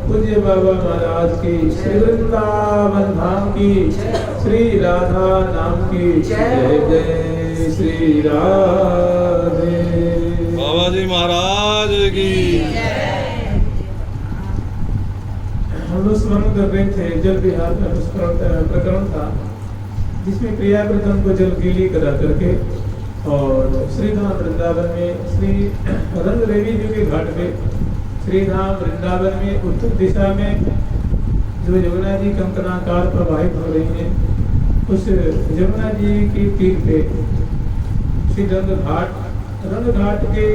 पूज्य बाबा महाराज की, श्री वृंदावन धाम की, श्री राधा नाम की जय जय श्री राधे। बाबा जी महाराज की। हम लोग स्मरण कर रहे थे जल विहार का प्रकरण था, जिसमें क्रिया प्रथम को जल गीली करा करके और श्रीधाम वृंदावन में श्री रंग देवी जी के घाट पे, श्रीधाम वृंदावन में उत्तर दिशा में जो यमुना जी कंकनाकार प्रवाहित हो रही हैं, उस यमुना जी के तीर पे श्री रंग घाट के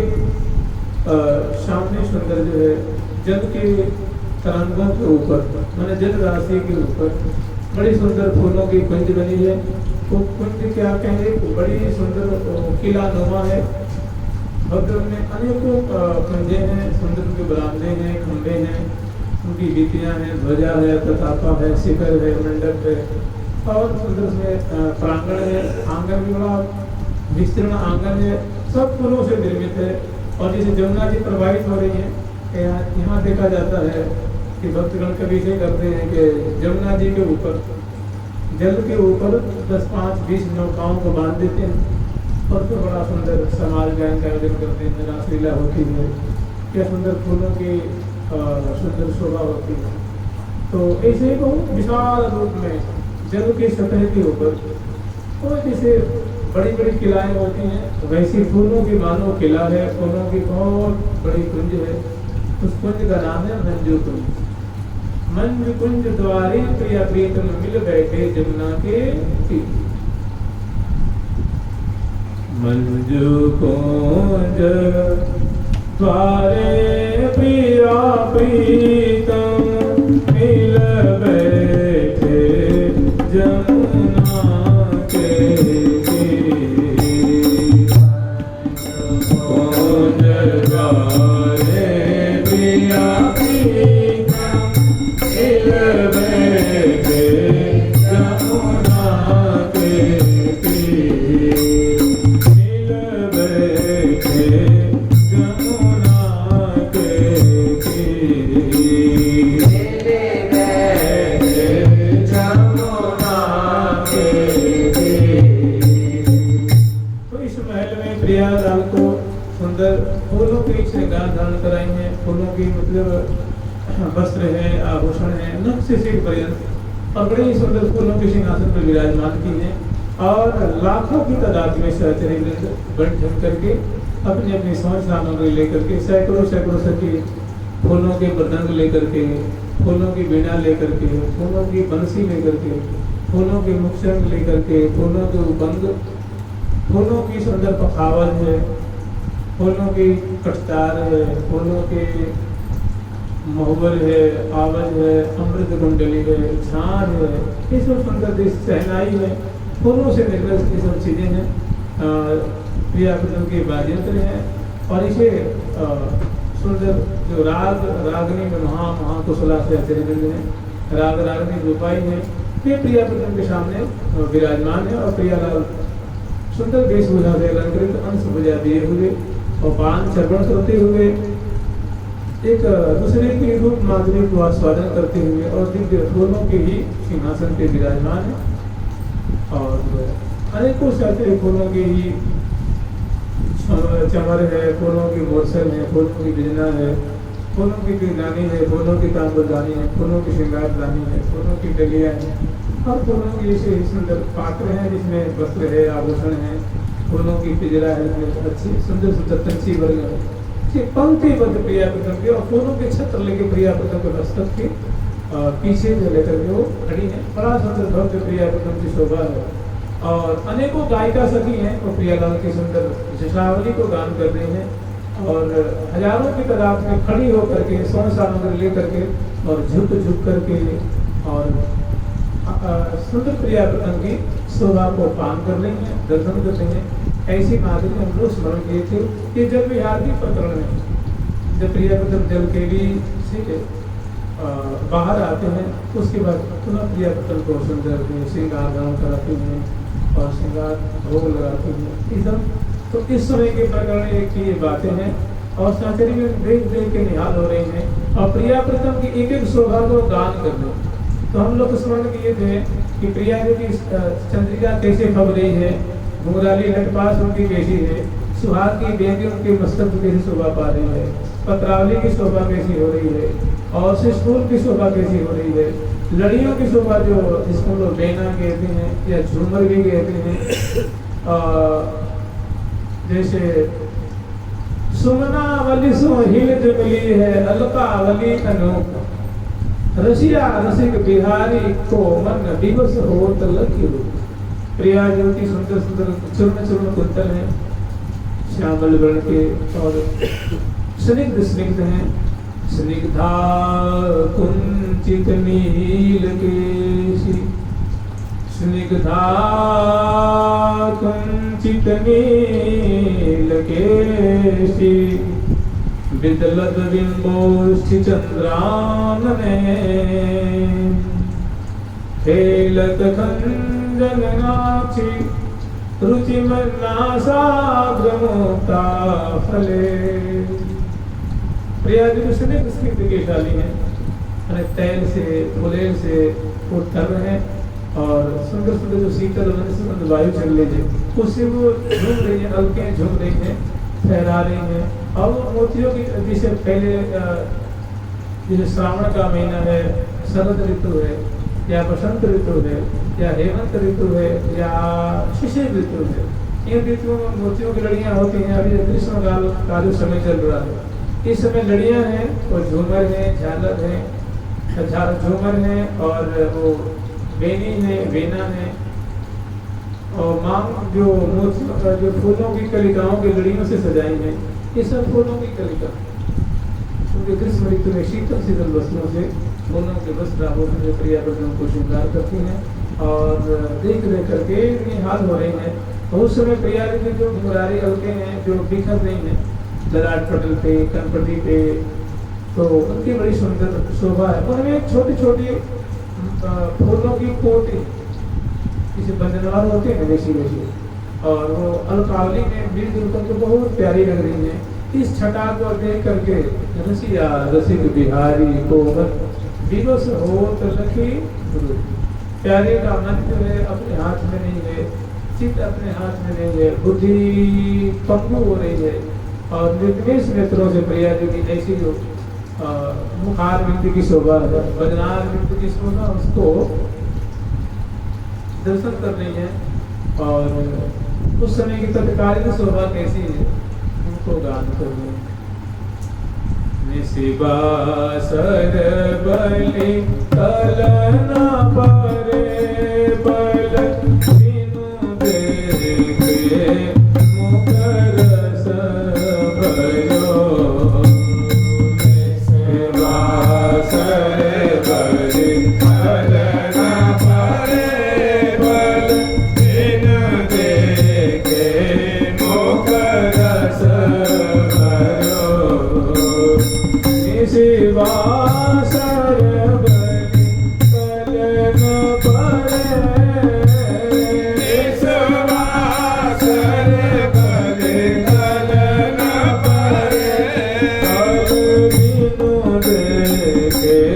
सामने सुंदर जो है जल के तरंगों के ऊपर माने जल राशि के ऊपर बड़ी सुंदर फूलों की कुंज बनी है। वो कुंज क्या कहेंगे, बड़ी सुंदर किला नुमा है। भद्र में अनेकों कुंजे हैं, सुंदर के बरामदे हैं, खंभे हैं, उनकी भित्तियां हैं, ध्वजा है, प्रतापा है, शिखर है, मंडप है और सुंदर से प्रांगण है। आंगन भी बड़ा विस्तीर्ण आंगन है, सब फूलों से निर्मित है। और जैसे जमुना जी प्रवाहित हो रही है, यहाँ देखा जाता है कि भक्तगण कभी से करते हैं कि जमुना जी के ऊपर जल के ऊपर 10, 5, 20 नौकाओं को बांध देते हैं और तो बड़ा सुंदर समाज गायन का आयोजन करते हैं, रासलीला होती है, क्या सुंदर फूलों की सुंदर शोभा होती है। तो ऐसे ही बहुत विशाल रूप में जल की सतह के ऊपर और जैसे बड़ी बड़ी किलाएं होती हैं, वैसी फूलों की मानो किला है, फूलों की बहुत बड़ी कुंज है। उस कुंज का नाम है मंजू कुंज। मंजू कुंज द्वारे प्रिया प्रीतम मिल बैठे जमुना के तीर। मंजू कुंज द्वारे प्रिया प्रीतम मिल बैठे जमुना के कुंज द्वारे प्रिया प्रीतम मिल बैठे जमुना के तीर। मिल बैठे जमुना के तीर। जमुना के तीर। तो इस महल में प्रियालाल को सुंदर फूलों की श्रृंगार धारण कराई है। फूलों की मतलब वस्त्र है, आभूषण है, नख से सिर पर्यंत और बड़े ही सुंदर फूलों के सिंहासन पर विराजमान की है। और लाखों की तादाद में सहचरी वृंद बढ़ चढ़ करके अपनी अपनी सोच सामग्री लेकर के सैकड़ों सैकड़ों सखी फूलों के मृदंग लेकर के, फूलों की वीणा लेकर के, फूलों की बंसी लेकर के, फूलों के मुखशंख लेकर के, फूलों के उबंग, फूलों की सुंदर पखावज है, फूलों की कटतार है, फूलों के महुबर है, आवज है, अमृत कुंडली है, झांझ है, ये सब सुंदर सहनाई है, फूलों से निर्मित ये सब चीजें हैं। प्रिया प्रीतम के वाद्यंत्र हैं और इसे सुंदर जो रागनी में महाकुशला से अतिरिक्त है, रागनी रूपाई है, ये प्रिया प्रीतम के सामने विराजमान है। और प्रियालाल सुंदर वेशभूषा से अलंकृत अंश भुजा दिए हुए और पान चर्पण करते हुए एक दूसरे के रूप माधुरी को आस्वादन करते हुए और दिव्य फूलों के ही सिंहासन पे विराजमान है। और अनेकों सारे फूलों के ही चमर है, फूलों की मोरसल है, फूलों की बिजना है, फूलों की गिरदानी है, फूलों की तांबुलदानी है, फूलों की श्रृंगारदानी है, फूलों की डलिया है और फूलों की ऐसे सुंदर पात्र हैं जिसमें वस्त्र है, आभूषण है, फूलों की पिजरा है, अच्छी सुंदर सुंदर तंची वर्ग है, पंक्तिबद्ध प्रिया प्रीतम के और फूलों के छत्र लेके प्रिया प्रीतम के मस्तक के पीछे जो लेकर के वो खड़ी है। बड़ा सुंदर भव्य प्रिया प्रीतम की शोभा है। और अनेकों गायिका सखी हैं वो प्रियालाल की सुंदर जशावली को गान कर रही हैं और हजारों की तादाद में खड़ी होकर के सोन सामग्री लेकर के और झुक झुक करके और सुंदर प्रिया प्रीतम की शोभा को पान कर रही हैं, दर्शन कर रही हैं। ऐसी माधुरी हम लोग स्मरण किए थे कि जब विहार की प्रकरण में जब प्रिया प्रीतम जल के लिए से बाहर आते हैं उसके बाद पुनः प्रिया प्रीतम को सुंदर श्रृंगार धारण कराते हैं और श्रृंगार भोग लगाते हैं एकदम। तो इस समय के प्रकरण की ये बातें हैं और साचरी में देख देख के निहाल हो रहे हैं और प्रिया प्रीतम की एक एक शोभा को गान कर रहे हैं। तो हम लोग स्मरण किए थे कि प्रिया जी की चंद्रिका कैसे फब रही है, घुंघराली लटपास उनकी कैसी है, सुहाग की बेंदी उनके मस्तक कैसी शोभा पा रही है, पत्रावली की शोभा कैसी हो रही है और शिशफूल की शोभा कैसी हो रही है, लड़ियों की शोभा जो जिसको लोग बेना कहते हैं या झूमर भी कहते हैं, जैसे सुमनावली सुहिल जुगली है, अलकावली अनूप रसिया रसिक बिहारी को मन दिवस होत लगी हो। प्रिया ज्योति सुंदर सुंदर चूर्ण चूर्ण कुंतल हैं, श्यामल वर्ण के और स्निग्ध स्निग्ध हैं। स्निग्धा कुंचित नील केशी, स्निग्धा कुंचित नील केशी, विदलद बिंबोष्ठि चंद्रानने, खेलत खंजनाक्षी रुचिमन्नासाग्रमुक्ता फले। प्रिया जी स्निग्ध स्निग्ध केशाली हैं, तैल से फुलेल से वो तर रहे हैं और सुंदर सुंदर जो शीतल सुंदर वायु चल रही है उससे वो झूम रही है, अलकें झूम रही हैं, फहरा रही हैं। और वो मोतियों की जैसे पहले जैसे श्रावण का महीना है, शरद ऋतु है या बसंत ऋतु है या हेमंत ऋतु है या शिशिर ऋतु है, इन ऋतुओं में मोतियों की लड़ियां होती हैं। अभी ग्रीष्म काल का जो समय चल रहा है, इस समय लड़ियां हैं और झूमर हैं, झालर हैं, झूमर हैं और वो बेनी है, बेना है और मांग जो मोतियों जो फूलों की कलिकाओं की लड़ियों से सजाई है, ये सब फूलों की कलिका। क्योंकि ग्रीष्म ऋतु में शीतल शीतल वस्त्रों से फूलों के वस्त्र आभूषण से प्रियावर्तनों को श्रृंगार करती हैं और देख देख करके निहाल हो रही हैं। और उस समय प्रिया जी जो घुंघरारी अलके हैं जो बिखर रही हैं ललाट पटल पे, कनपटी पे, तो उनकी बड़ी सुंदर शोभा है। उनमें छोटी छोटी फूलों की कोटी जिसे बंधनवार होते हैं वैसी वैसी, और वो अल्पावली में मिलजुल करके बहुत प्यारी लग रही है। इस छटा को देख करके रसिया रसिक बिहारी को दिवस होत लखी गुरु। प्यारे का मन जो है अपने हाथ में नहीं है, चित्त अपने हाथ में नहीं है, बुद्धि पंगु हो रही है और निर्निमेष नेत्रों से प्रिया जी की ऐसी जो मुखार बिंदु की शोभा है, बदनार बिंदु की शोभा, उसको दर्शन कर रही है। और उस समय की तत्कालीन शोभा कैसी है उनको गान कर रही है। निशिबासर बलि कलना परे बल बिनु देखे मुख रस भयो। निशिबासर बलि कलना परे बल बिनु देखे मुख रस भयो। निशिबासर बलि कलना परे, निशिबासर बलि कलना परे, बल बिनु देखे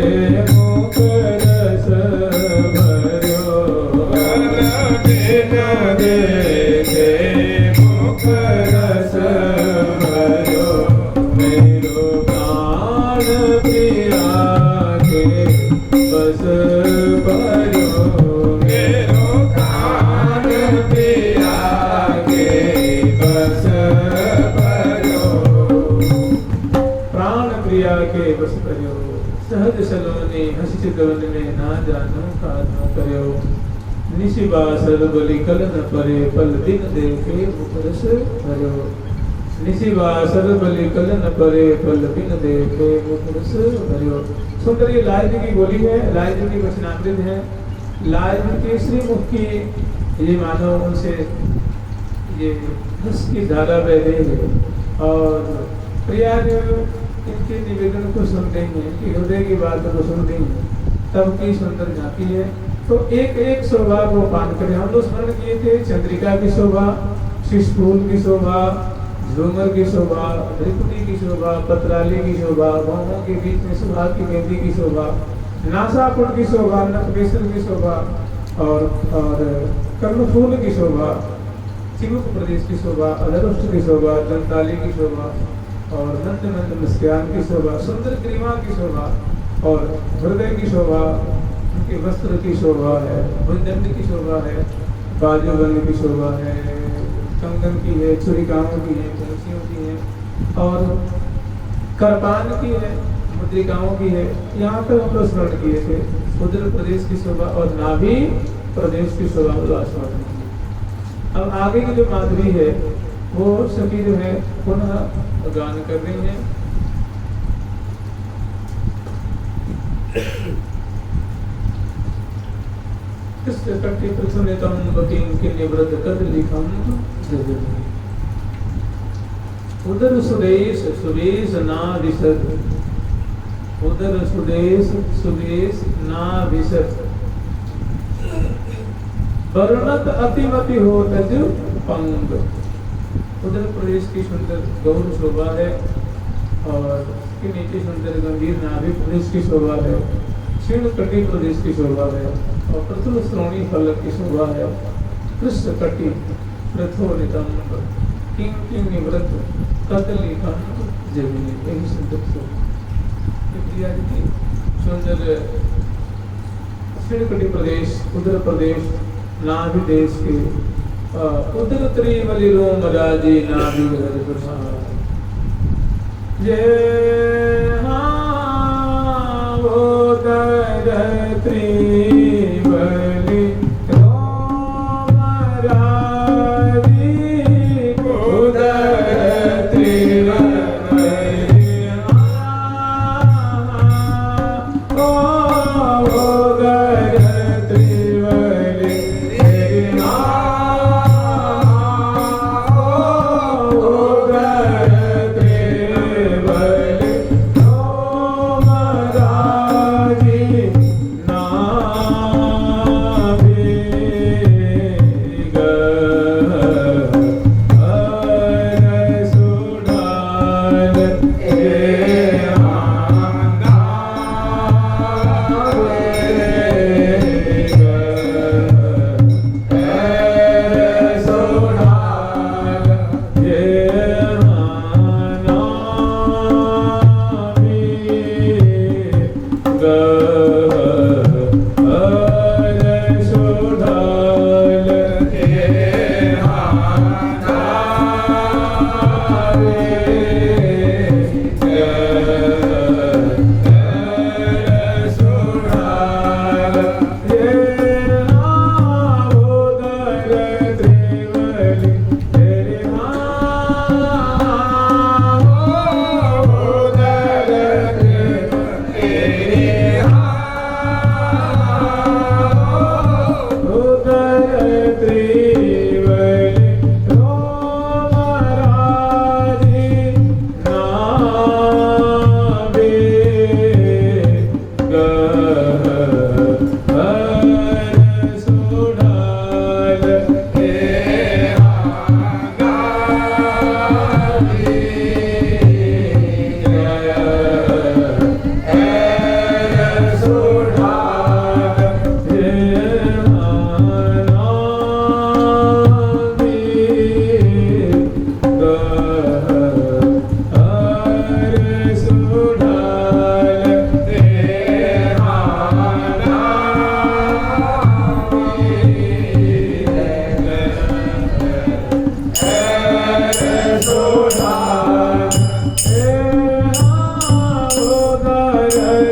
मुख रस भयो। बल बिनु देखे मुख रस भयो। मेरो प्राण प्रिया के बस भयो, मेरो प्राण प्रिया के बस भयो। प्राण प्रिया के बस भयो, सहज सलोने हंस चितवन में ना जानो का न करो। निशिबासर बलि कलन परे पल दिन देखे मुख रस भयो। निशिबासर बलि कलन परे पल दिन देखे मुख रस भयो। सुंदर ये लाल जी की बोली है, लाल जी की वचनामृत है। लाल जी के श्रीमुख की ये मानो उनसे ये रस की धारा बह रही है और प्रिया जो इनके निवेदन को सुन रही है कि हृदय की बात को सुन रही है, तब की सुंदर झांकी है। तो एक एक शोभा को पान करें। हम लोग स्मरण किए थे चंद्रिका की शोभा, शिशफूल की शोभा, झूमर की शोभा, त्रिपुटी की शोभा, पत्राली की शोभा, बाहों के बीच में सुहाग की मेहंदी की शोभा, नासापुर की शोभा, नखबेसर की शोभा और कर्णफूल की शोभा, चिमुक प्रदेश की शोभा, अधरुष्ट की शोभा, दंताली की शोभा और नंद नंद मुस्कान की शोभा, सुंदर ग्रीवा की शोभा और हृदय की शोभा, उनके वस्त्र की शोभा है, भुजदंड की शोभा है, बाजूबंद की शोभा है, कंगन की है, छुरिकाओं की है, तुलसियों की है और करपान की है, मुद्रिकाओं की है। यहाँ पर हम लोग स्मरण किए थे उदर प्रदेश की शोभा और नाभि प्रदेश की शोभा स्मरण की। अब आगे की जो माधुरी है वो सभी जो है पुनः गान कर रही है। उदर सुदेश सुदेश ना विसर, उदर सुदेश सुदेश ना विसर, वर्णत अतिमति हो तज पंग। उदर प्रदेश की सुंदर गौर शोभा है और उसके नीचे सुंदर गंभीर नाभि प्रदेश की शोभा है, क्षीण कटी प्रदेश की शोभा है और प्रथुल श्रोणी फलक की शोभा है। कृष्ण कटी प्रथो नितंब किंग किंग निवृत्त कदली कंद जमीनी, यही सुंदर शोभा की सुंदर क्षीण कटी प्रदेश उदर प्रदेश नाभि देश के उदर त्रिवली रोम राजी नाभि जय हाँ उदर त्रिवली रोम राजी उदर त्रिवली उदर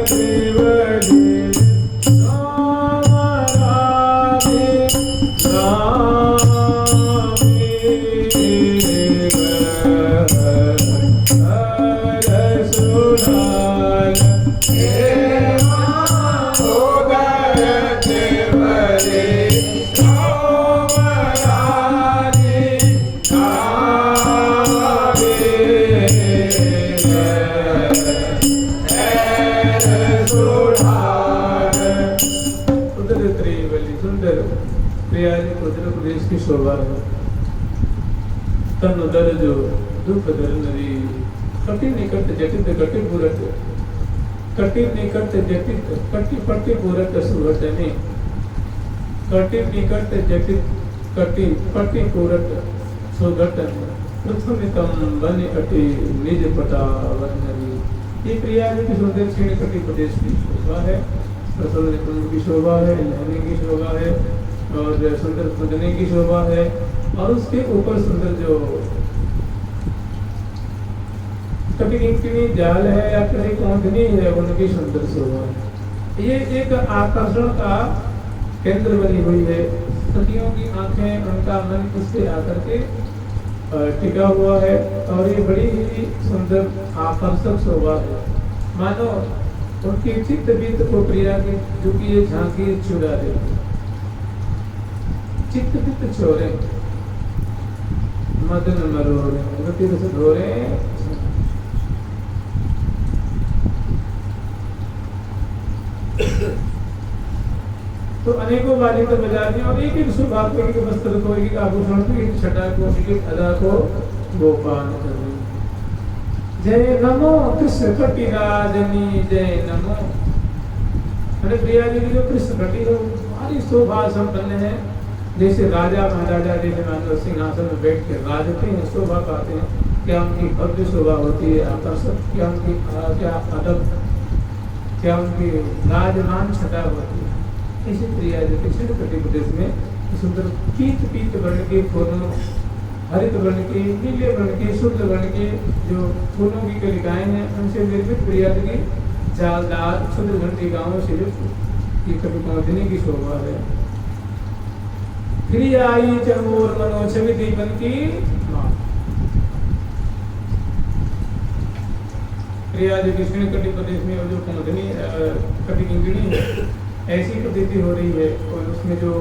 त्रिवली तन उदर जो दुख दर नरी कटि निकट जटित कटि पूरत कटि निकट जटित कटि पटि पूरत सुवटने कटि निकट जटित कटि पटि पूरत सुगटन पृथ्वीतम वन अटि निज पटावन नरी। ये प्रिया की सुंदर क्षीण कटि प्रदेश की शोभा है, प्रसन्न कुंड की शोभा है, लहने की शोभा है और सुंदर खुदने की शोभा है और उसके ऊपर सुंदर जो कभी किंकिणी जाल है या कभी कौंधनी है, उनकी सुंदर शोभा है। ये एक आकर्षण का केंद्र बनी हुई है। सखियों की आंखें, उनका मन इससे आकर के टिका हुआ है और ये बड़ी ही सुंदर आकर्षक शोभा है। मानो उनकी चित्त बीत को प्रिया की जो कि ये झांकी चुरा दे, चित्त बीत छोरे मदन मरोरे गति रस ढोरे। तो अनेकों बाजी तो बजा दी और एक एक सुभाग को, एक एक वस्त्र को, एक एक आभूषण को, एक छटा को, एक एक अदा को गोपान कर रही। जय नमो कृष्ण कटी राजनी जय नमो। अरे प्रिया जी की जो कृष्ण कटी है हमारी शोभा संपन्न है। जैसे राजा महाराजा जैसे मानो सिंहासन में बैठ के राजते हैं, शोभा पाते हैं। क्या उनकी भव्य शोभा होती है, आकर्षक, क्या उनकी क्या अदब, क्या उनकी राजमान छटा होती है। इसी प्रिया जी दक्षिण कटी प्रदेश में सुंदर पीत पीत वर्ण के फूलों, हरित वर्ण के, नीले वर्ण के, शुद्ध वर्ण के जो फूलों की कलिकाएं हैं, उनसे निर्मित प्रिया जी की जालदार शुद्ध घंटी गांवों से युक्त कभी पहुंचने की शोभा है। फिर आई चमोर मनोछवि दीपन की मां। प्रिया जी दक्षिण कटी प्रदेश में जो पहुंचनी कभी किंकिणी है, ऐसी प्रतीति हो रही है और उसमें जो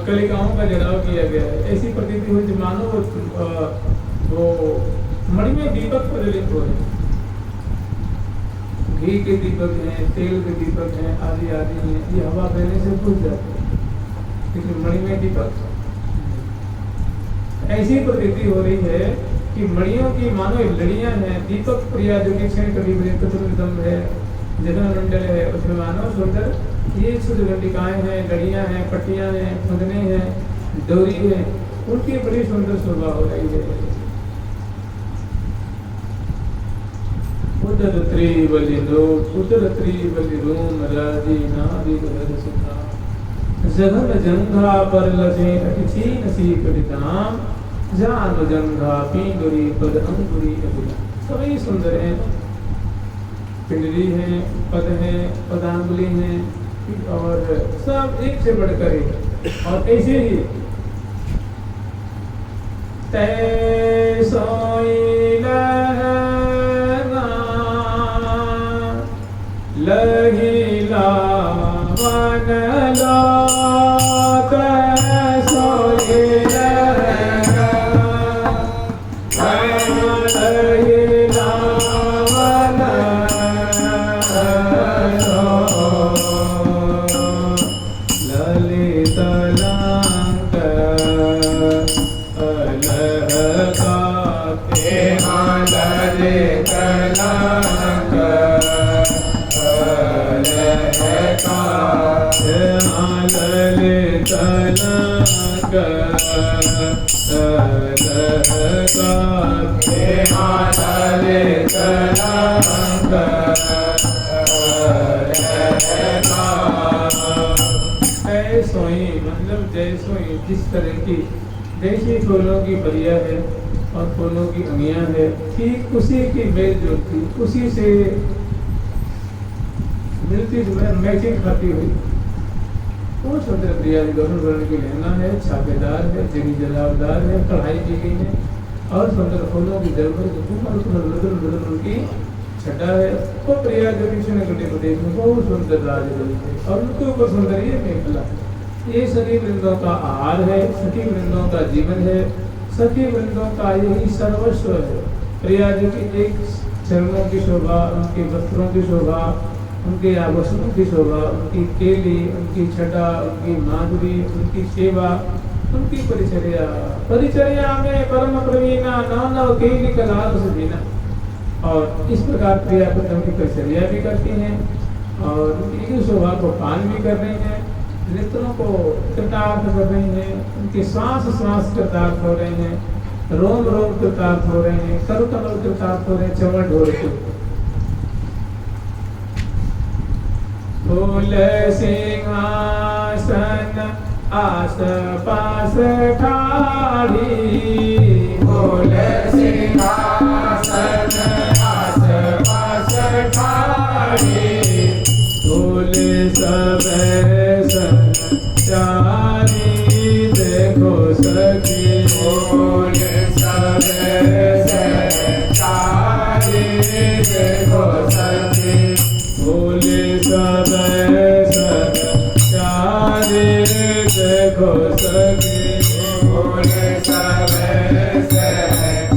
कलिकाओं का जलाव किया गया है, ऐसी प्रतीति हुई मानो वो मणि में दीपक प्रज्वलित हो रहे हैं। घी के दीपक हैं, तेल के दीपक हैं, आदि आदि हैं, ये हवा बहने से बुझ जाते हैं, लेकिन मणि में दीपक। ऐसी प्रतीति हो रही है कि मणियों की मानो लड़ियां हैं। दीपक प्रिया जो कि क्षण कभी है, जगन मंडल है, उसमें मानो सुंदर ये शुद्ध घटिकाएं हैं, लड़ियां हैं, पट्टियां हैं, फुंदने हैं, डोरी है, उनकी बड़ी सुंदर शोभा हो रही है। उदर त्रिबलिनो उदर त्रिबलिरोम राजी नारी घर सुधा जगन जंघा पर लजे अतिथि नसी कटिताम जान जंघा पिंगुरी पद अंगुरी अभिला। सभी सुंदर हैं, पिंडली है, पद है, पदांगुली है और सब एक से बढ़कर एक। और ऐसे ही तै सोईला लहिला वनला तै सोईला जिस तरह की देशी फूलों की बलिया है और फूलों की अंगियां है, ठीक उसी की मेल जोलती, उसी से मिलती जुलती मैचिंग खाती हुई वो सुंदर प्रिया गरुड़ वर्ण की लहंगा है, छापेदार है, जगी जलावदार है, कढ़ाई की गई है और सुंदर फूलों की जलभर उनकी छटा है। वो प्रिया जो दक्षिण कटी प्रदेश में बहुत सुंदर राज है और उनके ऊपर सुंदर ये मेखला। ये सखी वृंदों का आहार है, सखी वृंदों का जीवन है, सखी वृंदों का यही सर्वस्व है। प्रिया जी की एक चरणों की शोभा, उनके वस्त्रों की शोभा, उनके आभूषणों की शोभा, उनकी केली, उनकी छटा, उनकी माधुरी, उनकी सेवा, उनकी परिचर्या में परम प्रवीणा नव केली कलाल से जीना। और इस प्रकार प्रिया पत्नी की परिचर्या भी करती हैं और उनकी शोभा को पान भी कर रही हैं, नेत्रों को कृतार्थ कर रही हैं, उनके श्वास श्वास कृतार्थ हो रहे हैं, रोम रोम कृतार्थ हो रहे हैं, करु कमल कृतार्थ हो रहे हैं, चवड़ ढोल के फूल सिंहासन आस पास ठाड़ी, फूल सिंहासन ठाड़ी बोले सब चारी देखो सखी बोले सब चारी देखो सखी बोले सब चारी देखो सखी बोले सब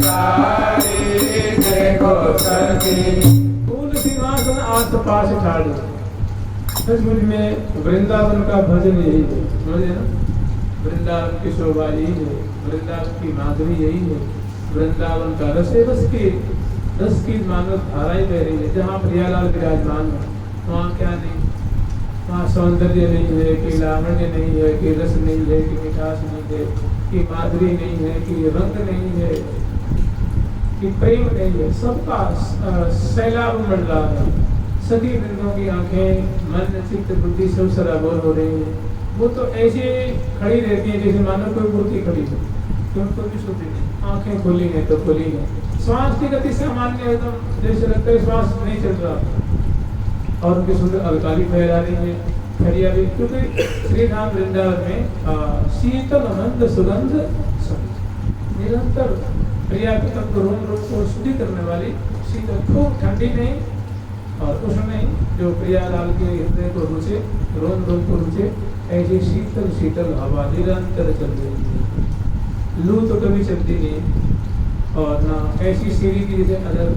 चारी देखो सखी फूल सिंहासन आस पास ठाड़ी। सचमुच में वृंदावन का भजन यही है, समझे ना? वृंदावन की शोभा यही है, वृंदावन की माधुरी यही है, वृंदावन का रस की मानव धाराएं बह रही है। जहाँ प्रियालाल विराजमान है वहाँ क्या नहीं, वहाँ सौंदर्य नहीं है, कि लावण्य नहीं है, कि रस नहीं है, कि मिठास नहीं है, कि माधुरी नहीं है, कि रंग नहीं है, कि प्रेम नहीं है, सबका सैलाब उमड़ रहा है। सभी वृंदों की आंखें, मन, चित्त, बुद्धि सब सराबोर हो रही है। वो तो ऐसे खड़ी रहती है जैसे मानो कोई मूर्ति खड़ी है, उनको भी सोती नहीं, आंखें खुली है तो खुली है। श्वास की गति सामान्य एकदम जैसे लगता है श्वास नहीं चल रहा, और उनकी सुंदर अलकारी फहरा रही है, खड़िया भी, क्योंकि श्री धाम वृंदावन में शीतल मंद सुगंध निरंतर प्रिया के तत्व रोम रोम को शुद्धि करने वाली शीतल, खूब ठंडी नहीं और उष्ण नहीं, जो प्रियालाल के हृदय को रुचे, रोम रोम को रुचे, ऐसी शीतल शीतल हवा निरंतर चल रही है। लू तो कभी चलती नहीं, और ना ऐसी सीढ़ी की जैसे अदर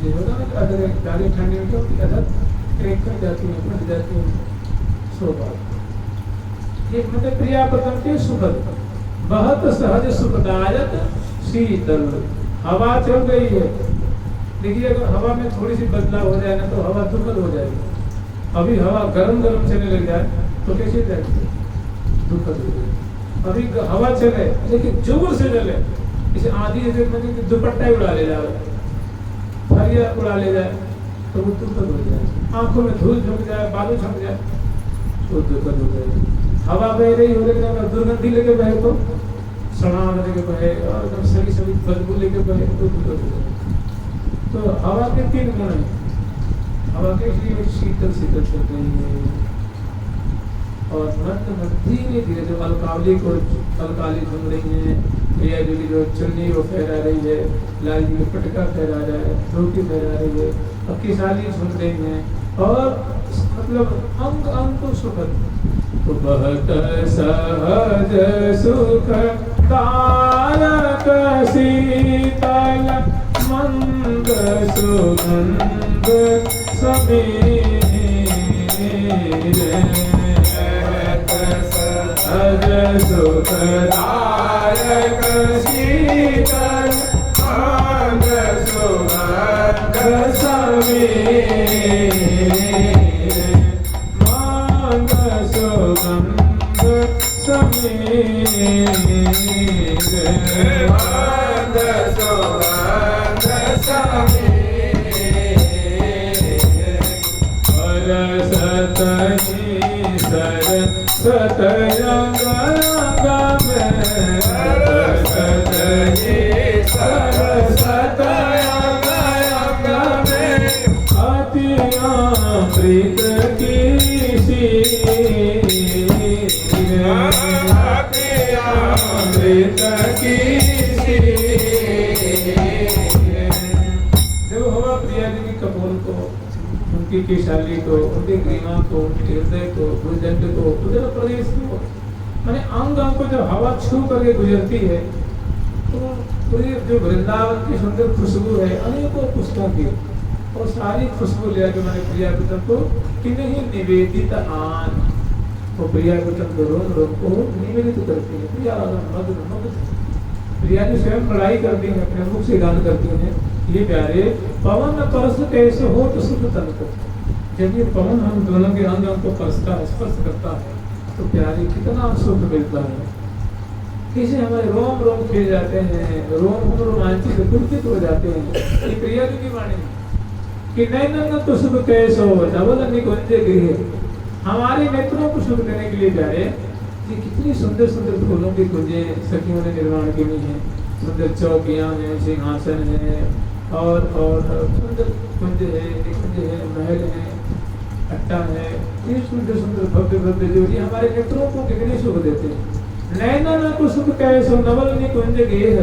ये होता ना, अदर डाली ठंडी में क्या होती है, अदर क्रैक कर जाती है, फट जाती है, सो बात। ये मतलब प्रिया पतन के सुखद बहुत सहज सुखदायक शीतल हवा चल रही है। देखिए अगर हवा में थोड़ी सी बदलाव हो जाए ना तो हवा दुर्बल हो जाएगी। अभी हवा गरम गरम चलने लग जाए तो कैसे जाएगी, दुर्बल हो जाएगी। अभी हवा चले लेकिन जोर से चले, इसे आधी मतलब दुपट्टा उड़ा ले जाए, फरिया उड़ा ले जाए तो वो दुर्बल हो जाए। आंखों में धूल झुक जाए, बालू झुक जाए तो दुर्बल हो जाएगी। हवा बह रही हो लेकिन अगर दुर्गंधी लेके बहे तो सड़ान लेके बहे और एकदम सही सही बदबू लेके बहे तो दुर्बल हो जाएगी। तो हवा के तीन गुण हैं। हवा के शीतल शीतल चल रही है, और मंद मंद धीरे धीरे जो अलकावली को अलकाली झूम रही है, प्रिया जी की जो चुन्नी वो फहरा रही है, लाल जी का पटका फहरा रहा है, धोती फहरा रही है, और किसाली झूम रही है, और मतलब अंग अंग को सुखद बहुत सहज सुख तारक शीतल मंद सुगंध समीर सहज सुख तारक शीतल मंद सुगंध समीर मंद सुगंध समीर मंद सुगंध सरस्वती सरस्वतयंग अति अमृत की अमृत की जब हवा प्रिया जी की कपोल को, उनकी केशाली को, उनके ग्रीवा को, उनके हृदय को, भुजंड को, उधर प्रदेश को, मैंने अंग अंग को जब हवा छू करके गुजरती है तो ये जो वृंदावन की सुंदर खुशबू है अनेकों पुष्पों की, और सारी खुशबू ले आके मैंने प्रिया कुटुंब को कि नहीं निवेदित आन, वो प्रिया कुटुंब को रोम रोम को निवेदित करती है। प्रिया मधुर मधुर प्रिया जी स्वयं लड़ाई करती है, अपने मुख से गान करती है, ये प्यारे पवन परस कैसे हो तो सुख तन को। जब ये पवन हम दोनों के अंग अंग को परसता है, स्पर्श करता है, तो प्यारे कितना सुख मिलता है, कैसे हमारे रोम रोम खिल जाते हैं, रोम हम रोमांचित पुलकित हो जाते हैं। ये प्रिया जी की वाणी कि नैनन तो सुख कैसे हो नवल निकुंज गृह, हमारे नेत्रों को सुख देने के लिए प्यारे ये कितनी सुंदर सुंदर फूलों की कुंजें सखियों ने निर्माण की हुई हैं, सुंदर चौकियां हैं, सिंहासन है, और सुंदर कुंज है, निकुंज है, महल है, अट्टा है, ये सुंदर सुंदर भव्य भव्य जो ये हमारे नेत्रों को कितने सुख देते हैं। नैना न को सुख कैसो नवल निकुंज गेह,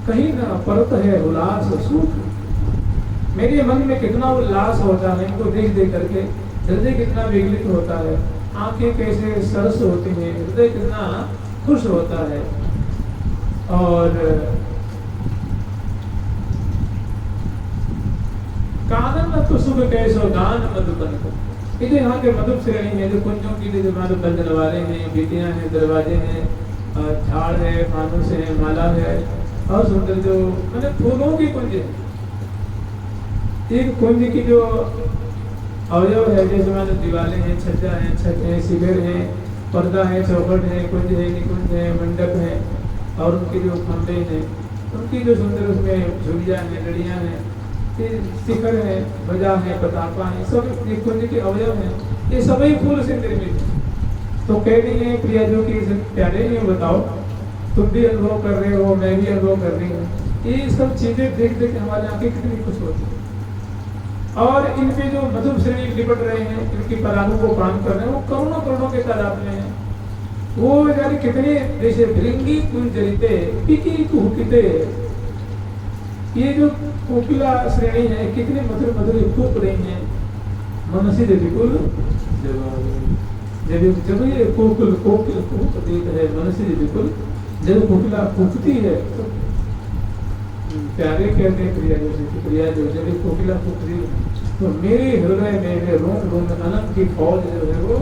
कहीं ना परत है उल्लास सुख। मेरे मन में कितना उल्लास होता है इनको देख देख करके, हृदय कितना विगलित होता है, आंखें कैसे सरस होती हैं, हृदय कितना खुश होता है। और कानन तो सुख कैसो गान मधुबन को, ये जो यहाँ के मधुप श्रेणी है, जो कुंजों की जो मानो बंधनवारे हैं, बेटियां हैं, दरवाजे हैं, झाड़ है, फानुस है, माला है, और सुंदर जो मैंने फूलों की कुंज है। एक कुंज की जो अवयव है, जैसे मानो दीवारें हैं, छज्जा है, छत है, शिविर है, पर्दा है, चौखट है, कुंज है, निकुंज है, मंडप है, और उनके जो खंभे हैं, उनकी जो सुंदर उसमें झुलियाँ हैं, लड़ियाँ हैं, शिखर है, ध्वजा है, पताका है, सब ये कुंज के अवयव हैं। ये सभी फूल से निर्मित है। तो कह रही है प्रिया जो कि प्यारे नहीं बताओ, तुम भी अनुभव कर रहे हो, मैं भी अनुभव कर रही हूँ। ये सब चीजें देख देख हमारी आंखें कितनी खुश होती है। और इनपे जो मधुर श्रेणी लिपट रहे हैं, इनकी परागों को पान कर रहे हैं, वो करोड़ों करोड़ों के तादाद में है। वो यानी कितने जैसे भृंगी कुंजरिते पिकी कुहकिते, ये जो कोकिला श्रेणी है कितने मधुर मधुर फूक रही हैं। मनसी विपुल जब ये कोकिल कोकिल फूक देते है, मनसी विपुल जब कोकिला फूकती है तो प्यारे कहते हैं प्रिया जैसे प्रिया जो जब कोकिला फूकती है तो मेरे हृदय में रोम रोम अनंत की फौज जो है वो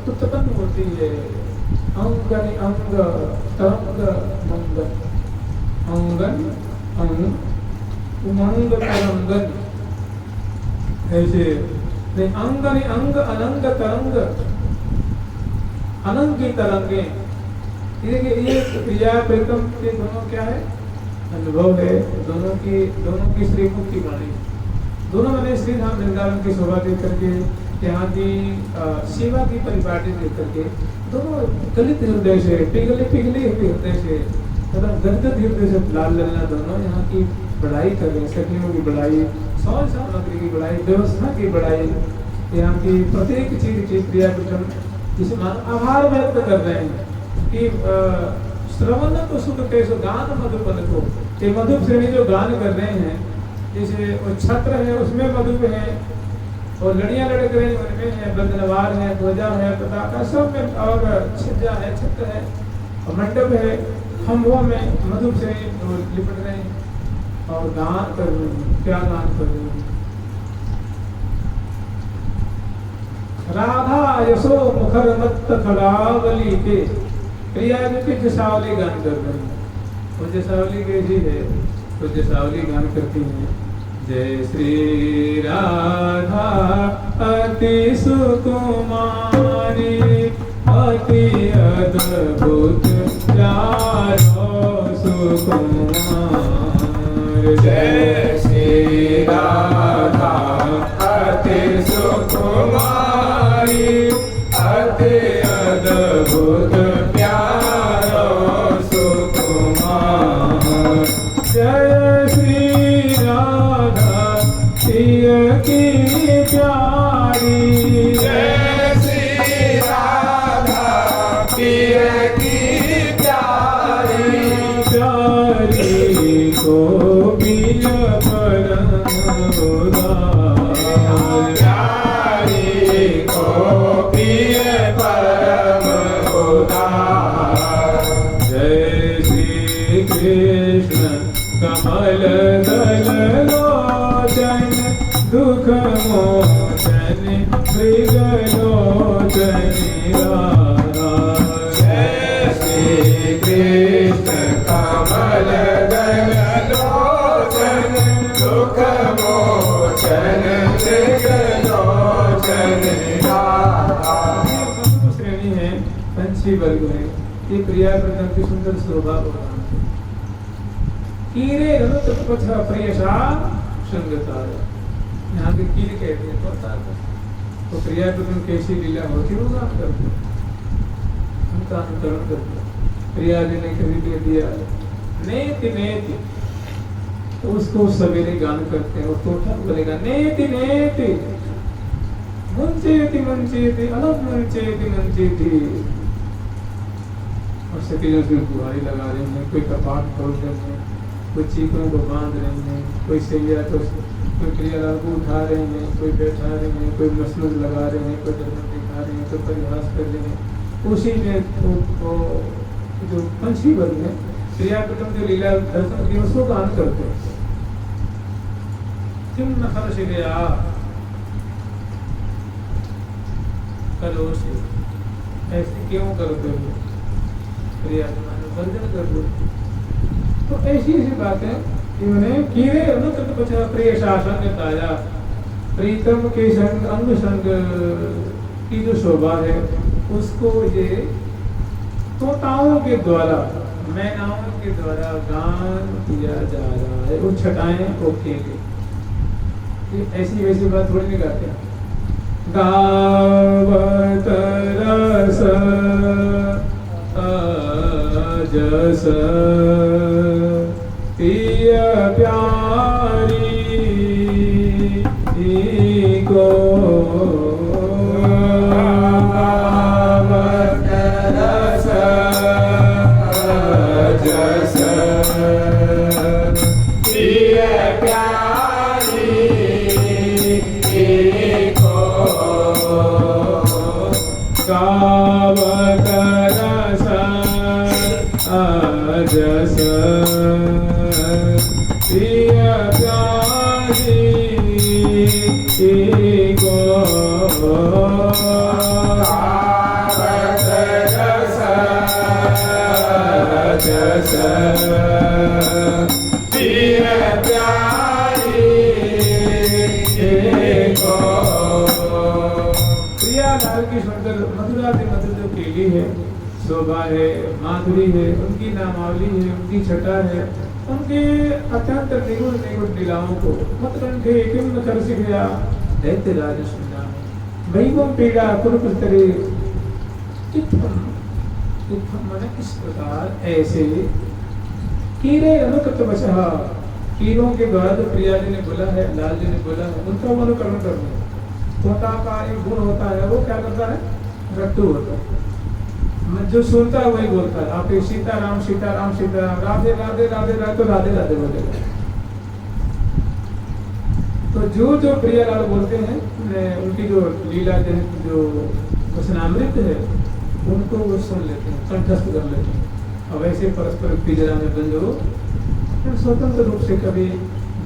उत्पन्न होती है। अंगन अंग तरंग मंगन, अंगन अंग उमंग तरंगन, ऐसे अंगन अंग अनंग तरंग, अनंग की तरंगे। ये क्रिया प्रीतम के दोनों क्या है, अनुभव है। दोनों की श्रीमुख की वाणी, दोनों मैंने श्री धाम वृंदावन की शोभा देख करके, यहाँ की सेवा की परिपाटी देख करके, दोनों गलित हृदय से, पिघले हृदय से, तथा गदगद हृदय से लाल ललना दोनों यहाँ की बढ़ाई कर रहे हैं। सखियों की बढ़ाई, सौर सामग्री की बढ़ाई, व्यवस्था की बढ़ाई, यहाँ की प्रत्येक चीज की क्रिया प्रीतम जिसे आभार व्यक्त कर रहे हैं कि श्रवण तो सुख कैसो गान मधुपन को। ये मधुप श्रेणी जो गान कर रहे हैं, जैसे वो छत्र है उसमें मधुप है, और लड़ियां लड़क रही हैं उनमें है, बंधनवार है, ध्वजा है, पताका सब में, और छज्जा है, छत्र है, और मंडप है, खम्भों में मधुप श्रेणी लिपट रहे हैं और गान कर रहे हैं। क्या गान कर रहे हैं? राधा यशो मुखर मत्त खड़ावली के, प्रिया जी के जसावली गान कर रहे हैं। वो जसावली कैसी है? तो जसावली गान करती हैं, जय श्री राधा अति सुकुमारी, अति अद्भुत प्यारो सुकुमार। जय श्री राधा अति सुकुमारी, अति अद्भुत प्यारो सुकुमार। जय श्री राधा प्रिय की प्यारी, जय श्री राधा प्रिय की प्यारी, प्यारी को प्रिय परम उदार, प्यारी को प्रिय परम उदार। जय श्री कृष्ण कमल दल लोचन, दुख मोचन मृग लोचन राधा। जय श्री कृष्ण कमल दल लोचन, दुख मोचन मृग लोचन राधा। श्रेणी है, पंछी वर्ग है, ये प्रिया प्रथम की सुंदर शोभा प्रदान। कीरे रनुत पथ प्रियसा संगताय, यहाँ के कीर कहते हैं तो प्रिया प्रथम कैसी लीला होती है वो गान करते, उनका अनुकरण करते। प्रिया जी ने कभी कह दिया, नेति नेति तो उसको सवेरे गान करते हैं और तोता बोलेगा नेति नेति मुंचेति मुंचेति अलग मुंचेति मुंचेति। और सखी उसमें बुहारी लगा रहे हैं, कोई कपाट खोल रहे हैं, कोई चीखों को बांध रहे हैं, कोई सैया तो कोई प्रियलाल को उठा रहे हैं, कोई बैठा रहे हैं, कोई मसनद लगा रहे हैं, कोई धर्म दिखा रहे हैं, कोई परिहास कर रहे हैं। उसी में तो जो पंछी वर्ग है क्रियाक्रम जो लीला दर्शन की उसको गान करते हैं। किम न खर्च गया करो से, ऐसे क्यों करते हो क्रियाक्रम वर्जन कर दो। तो ऐसी बात है इन्होंने कीड़े अनुकृत बचा प्रिय शासन ताजा प्रीतम के संग अंग संग की जो शोभा है उसको ये तोताओं के द्वारा मैनाओं के द्वारा गान किया जा रहा है। वो छटाएं ओके ऐसी वैसी बात थोड़ी नहीं गाते हैं। गावत रस जस पिया प्यारी को गावत रस जस पिया प्यारी को गावत रस जस पिया प्यारी को गावत रस जस पिया प्यारी को। प्रियालाल की सुंदर मधुराति मधुर जो केली है, शोभा है, माधुरी है, उनकी नामावली है, उनकी छटा है, उनके अत्यंत निगुण निगुण लीलाओं को मतकंठे किम न कर सिखया दैत्य राज सुना वैभव पीड़ा कुरुपुत्रे इत्थम माने इस प्रकार ऐसे कीड़े अनुकृत वचः कीड़ों के द्वारा जो प्रिया जी ने बोला है, लाल जी ने बोला है, उनका अनुकरण करना। तोता का एक गुण होता है, वो क्या करता है, रट्टू होता है, जो सुनता है वही बोलता है। आप सीताराम सीताराम सीताराम राधे राधे राधे राधे तो राधे राधे बोलेगा। तो जो जो प्रियलाल बोलते हैं उनकी जो लीला जो वचनामृत है उनको वो सुन लेते हैं, कंठस्थ कर लेते हैं। अब ऐसे परस्पर पिंजरा में बंद हो स्वतंत्र रूप से कभी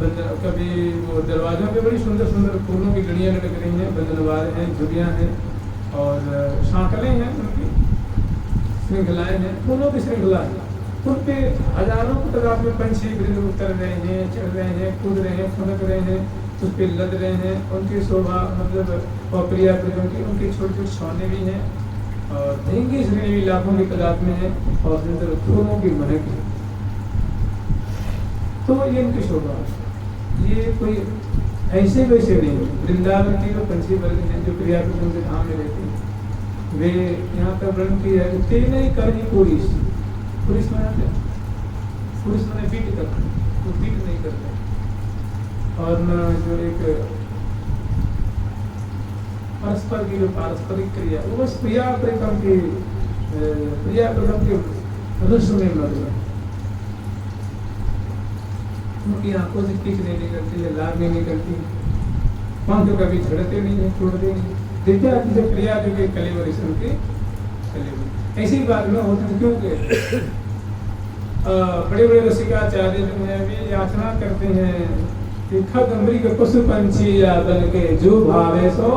वो दरवाजों पे बड़ी सुंदर सुंदर फूलों की गड़ियाँ लटक रही हैं, बंधनवार हैं, झुगियाँ हैं और शांकलें हैं, उनकी श्रृंखलाएं हैं, फूलों की श्रृंखला है। उन पे हजारों की तादाद में पंछी वृंद उतर रहे हैं, चढ़ रहे हैं, कूद रहे हैं, फुनक रहे हैं, उस पर लद रहे हैं। उनकी शोभा मतलब और प्रिया की उनकी छोटी छोटी छौने भी हैं और महंगी श्रेणी भी लाखों की तादाद में है और सुंदर फूलों की महक है। तो ये इनकी शोभा, ये कोई ऐसे वैसे नहीं। वृंदावन की जो पंछी वर्ग हैं जो प्रिया के धाम में रहते हैं वे यहाँ पर वर्ण किया है तेन ही कर ही पुरुष पुरुष माना पुरुष मैंने बीट करते, वो बीट नहीं करते। और न जो एक परस्पर की जो पारस्परिक क्रिया वो बस प्रिया प्रेम के रस में मग्न है। उनकी आंखों से खींच नहीं करती है, लाभ नहीं करती, पंख कभी झड़ते नहीं है, छोड़ते नहीं। देखिए आपकी जब प्रिया जो कि कलेवर के कलेवर ऐसी बात में होती थी क्योंकि बड़े बड़े रसिकाचार्य जो है वे याचना करते हैं कि खगंबरी के पशु पंछी या बन के जो भावे सो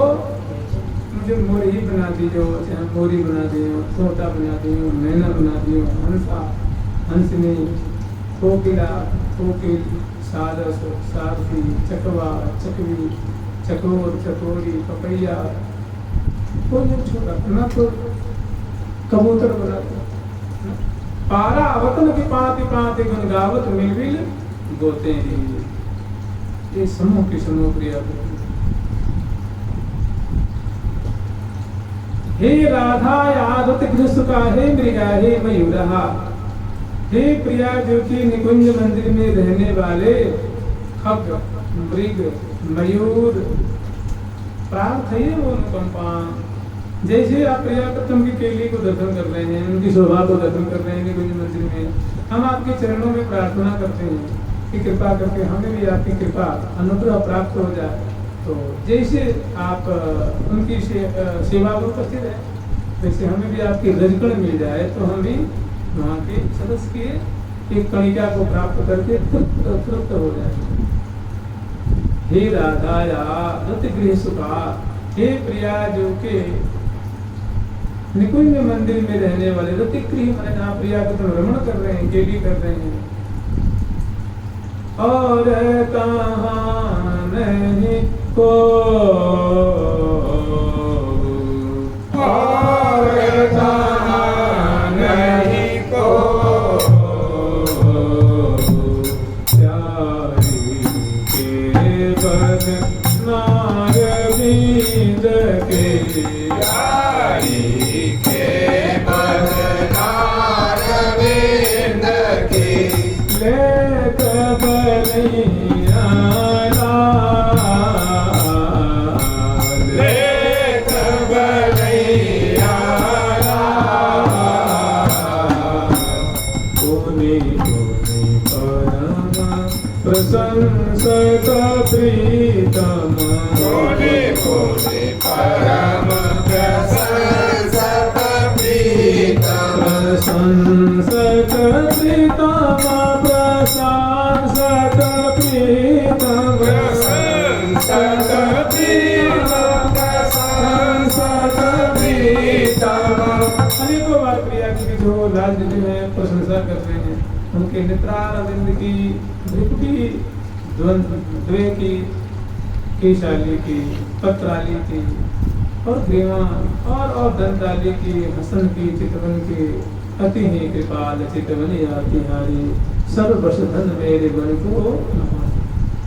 मुझे मोरी बना दीजिए, चाहे मोरी बना दियो, तोता बना दियो, मैना बना दियो, हंसा हंसनी, कोकिला कोकिल, सारस सारथी, चकवा चकवी, चकोर चकोरी, पपैया, कोई छोटा ना तो कबूतर बनाते पारा अवतन की पाती पाती गुन गावत मिलविल गोते हैं। ये समूह की समूह प्रिया। हे राधा यादत कृष्ण का हे मृगा हे मयूरहा, हे प्रिया जो कि निकुंज मंदिर में रहने वाले खग मृग मयूर प्रार्थ है वो अनुकंपा। जैसे आप प्रिया प्रथम की केली को दर्शन कर रहे हैं, उनकी शोभा को दर्शन कर रहे हैं निकुंज मंदिर में, हम आपके चरणों में प्रार्थना करते हैं कि कृपा करके हमें भी आपकी कृपा अनुग्रह प्राप्त हो जाए। तो जैसे आप उनकी सेवा में उपस्थित है, वैसे हमें भी आपकी रजकण मिल जाए तो हम भी वहाँ के सदस्य के एक कणिका को प्राप्त करके तृप्त हो जाए। हे राधाया रति गृह सुखा, हे प्रिया जो के निकुंज मंदिर में रहने वाले रति गृह मैंने जहाँ प्रिया को भ्रमण कर रहे हैं, केली कर रहे हैं। और कहाँ नहीं को और कहाँ नहीं को प्यारी के बद नारविंद के प्यारी के बद नारविंद के ले कबलैया ले कबलैया कोने कोने परम प्रशंसक प्रीतम कोने कोने परम प्रशंसक प्रीतम प्रशंसक प्रीतम प्रशंसक प्रीतम प्रशंसक प्रीतम प्रशंसक प्रीतम। अनेकों बार प्रिया की जो लाल जी में प्रशंसा करते हैं, उनके नेत्रारविंद की, भृकुटी द्वे की, केशाली की, पत्राली की और ग्रीवा और दंताली की, हसन की, चितवन की, अति ही कृपाल चितवनी आतिहारी सर्वश धन मेरे मन को नमः।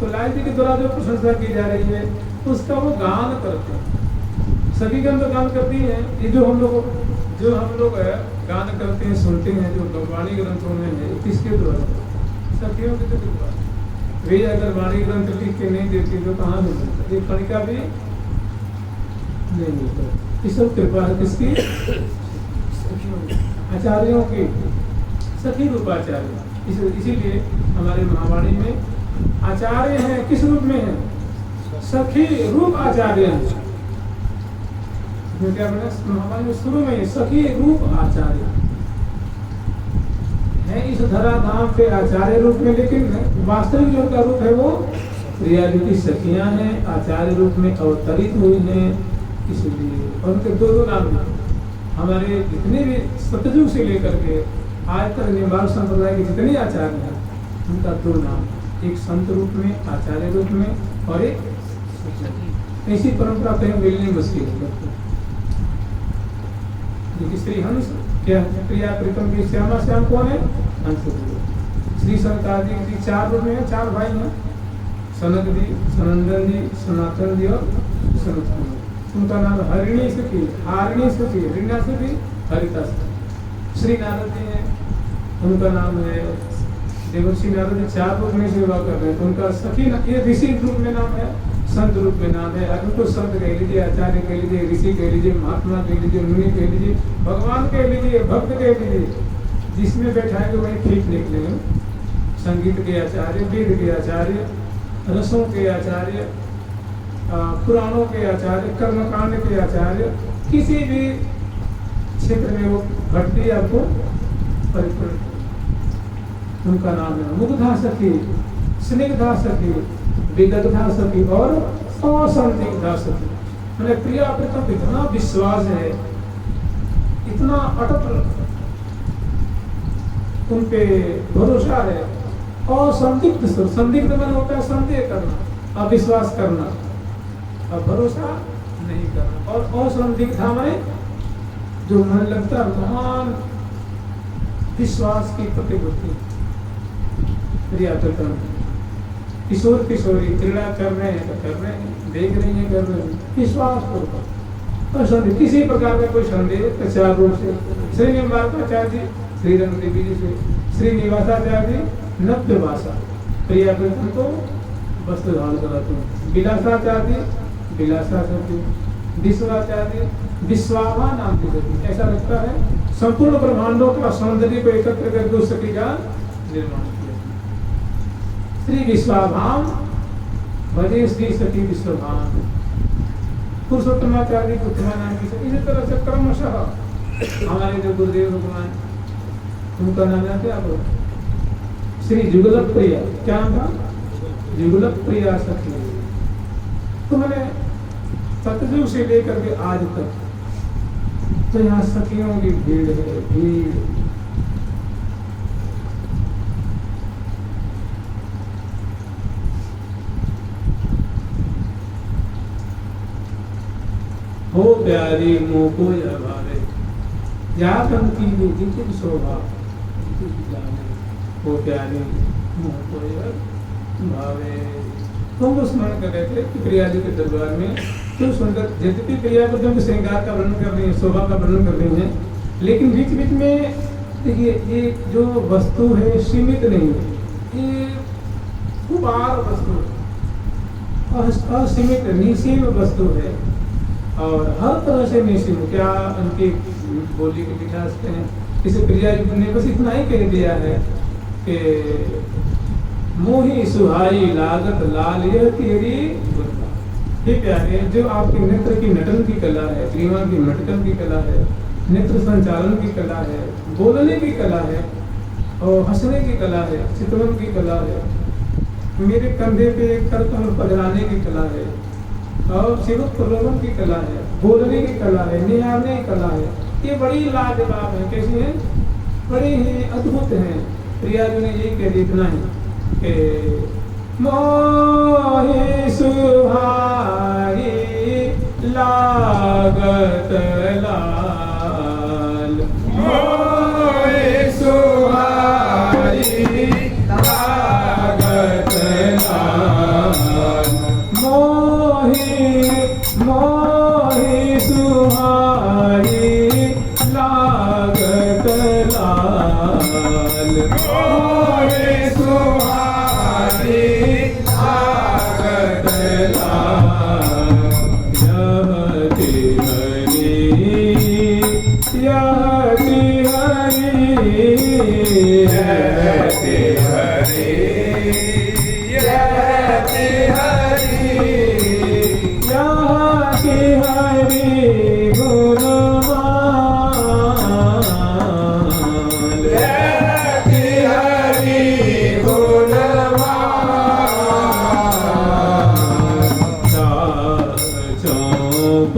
तो लाल जी के द्वारा जो प्रशंसा की जा रही है उसका वो गान करते हैं। सभी गण तो गान करती हैं, ये जो हम लोग गान करते हैं, सुनते हैं, जो वाणी ग्रंथों में है, किसके द्वारा? सखियों के द्वारा। वे अगर वाणी ग्रंथ लिख के नहीं देती तो कहाँ मिलता? ये कणिका भी नहीं मिलता। ये सब कृपा है किसकी? आचार्यों की, सखी रूपाचार्य। इसीलिए हमारे महावाणी में आचार्य हैं, किस रूप में है? सखी रूप आचार्य हैं। क्या बोला महावाणी में शुरू में सखी रूप आचार्य है इस धराधाम पे आचार्य रूप में, लेकिन वास्तविक जो उनका रूप है वो प्रिया जी की सखियां हैं, आचार्य रूप में अवतरित हुई हैं। इसलिए उनके दो नाम हैं। हमारे जितने भी सतयुग से लेकर के आज तक निम्बार्क संप्रदाय के जितने आचार्य हैं, उनका दो नाम, एक संत रूप में, आचार्य रूप में, और एक ऐसी परंपरा कहीं मिलनी मुश्किल है। श्री हंस क्या प्रिया प्रीतम की श्यामा श्याम कौन है? हंस। श्री सनकादि जी चार रूप में है, चार भाई हैं, सनक जी, सनंदन जी, सनातन जी और सनातन। उनका नाम हरिणी सखी, हारिणी सखी, हरिणा सखी, हरिता सखी। श्री नारद जी हैं, उनका नाम है देवर्षि नारद जी, चार रूप में सेवा कर रहे हैं। तो उनका सखी ये ऋषि रूप में नाम है, संत रूप में नाम है। उनको संत कह लीजिए, आचार्य कह लीजिए, ऋषि कह लीजिए, महात्मा कह लीजिए, मुनि कह लीजिए, भगवान कह लीजिए, भक्त कह लीजिए, जिसमें बैठाएंगे वही ठीक निकलेंगे। संगीत के आचार्य, वेद के आचार्य, रसों के आचार्य, पुराणों के आचार्य, कर्मकांड के आचार्य, किसी भी क्षेत्र में वो घटती आपको परिपूर्ण। उनका नाम है मुग्धा सखी, स्निग्धा सखी, विदग्धा सखी और असंदिग्धा सखी। मैंने प्रिया प्रीतम इतना विश्वास है, इतना अटट उन पे भरोसा है। असंदिग्ध, संदिग्ध मन होता है संदेह करना, अविश्वास करना, और भरोसा नहीं करना। और असंदिग्धा में जो मन लगता है महान विश्वास की प्रतिबद्धि। प्रिया प्रीतम किशोर किशोरी क्रीड़ा कर रहे हैं तो कर रहे हैं, देख रही हैं कर रहे हैं, विश्वास पूर्वक और संदेह, किसी प्रकार का कोई संदेह प्रचार रूप से श्री निम्बार्काचार्य जी, श्री रंग देवी जी से श्रीनिवासाचार्य नव्य भाषा प्रिया प्रथम को वस्त्र धारण कराते हैं। विलासाचार्य विलासा सती, विश्वाचार्य विश्वाभा नाम की सती। ऐसा लगता है संपूर्ण ब्रह्मांडों का सौंदर्य को एकत्र करके उस सती का निर्माण किया। श्री विश्वाभाम भजे श्री सती विश्वभाम। पुरुषोत्तमाचार्य उत्तमा नाम की सती। इसी तरह से क्रमशः हमारे जो गुरुदेव भगवान, उनका नाम याद है आपको? श्री जुगल प्रिया। क्या नाम था? जुगल प्रिया सखी। तो मैंने सतयुग से लेकर के आज तक तो यहाँ सखियों की भीड़ है, भीड़। हो प्यारी मोह को भावे या तम की निजी शोभा हो प्यारी मोह को भावे। तो हम स्मरण कर रहे थे कि प्रिया जी के दरबार में तो सुंदर, यद्यपि प्रिया को तो श्रृंगार का वर्णन कर रही है, शोभा का वर्णन कर रही है, लेकिन बीच बीच में देखिए ये जो वस्तु है सीमित नहीं है, ये खुबार वस्तु है, असीमित निसीम वस्तु है और हर तरह से निसीम। क्या उनकी बोली के विकास हैं, इसे प्रिया जी ने बस इतना ही कह दिया है कि मोही सुहाई लागत लाल यह तेरी गुरबा। ये प्यारे, जो आपके नेत्र की नटन की कला है, ग्रीवा की मटकन की कला है, नेत्र संचालन की कला है, बोलने की कला है और हंसने की कला है, चितवन की कला है, मेरे कंधे पे कर कमल पधराने की कला है और शिवक प्रलोभन की कला है, बोलने की कला है, निहारने की कला है। ये बड़ी लाजवाब है। कैसी है? बड़ी ही अद्भुत है। प्रिया जी ने ये कह दिया इतना ही कि मोहि सुहाई लागत लाल, मोहि सुहाई लागत लाल, मोहि सुहाई लागत लाल, मोहि सुहाई लागत लाल। यति हरि यति हरि यति हरि यति हरि गुणवान यति हरि गुणवान। चौप